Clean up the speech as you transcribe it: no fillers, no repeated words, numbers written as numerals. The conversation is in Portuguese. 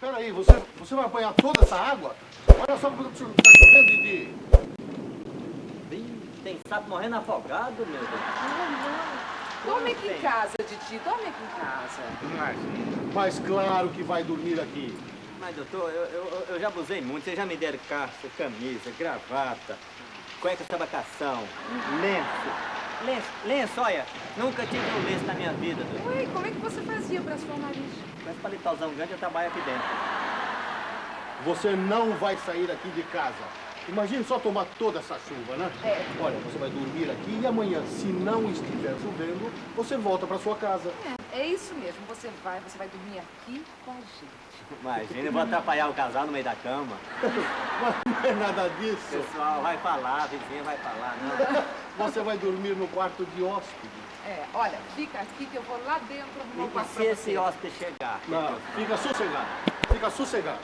Peraí, você vai apanhar toda essa água? Olha só como tá chovendo, Didi. Tem sapo morrendo afogado, meu Deus. Não. Dorme aqui em casa, Didi. Dorme aqui em casa. Mas claro que vai dormir aqui. Mas, doutor, eu já abusei muito. Vocês já me deram calça, camisa, gravata, cueca tabacação, lenço, olha. Nunca tive um lenço na minha vida, doutor. Ué, como é que você fazia pra suar o nariz? Com esse paletózão grande, eu trabalho aqui dentro. Você não vai sair aqui de casa. Imagine só tomar toda essa chuva, né? É. Olha, você vai dormir aqui e amanhã, se não estiver chovendo, você volta para sua casa. É isso mesmo. Você vai dormir aqui com a gente. Imagina, eu vou atrapalhar o casal no meio da cama. Mas não é nada disso. Pessoal, vai falar, a vizinha vai falar, não. Você vai dormir no quarto de hóspede. É, olha, fica aqui que eu vou lá dentro arrumar um quarto E pra se você. esse hóspede chegar? Não, fica sossegado. Fica sossegado.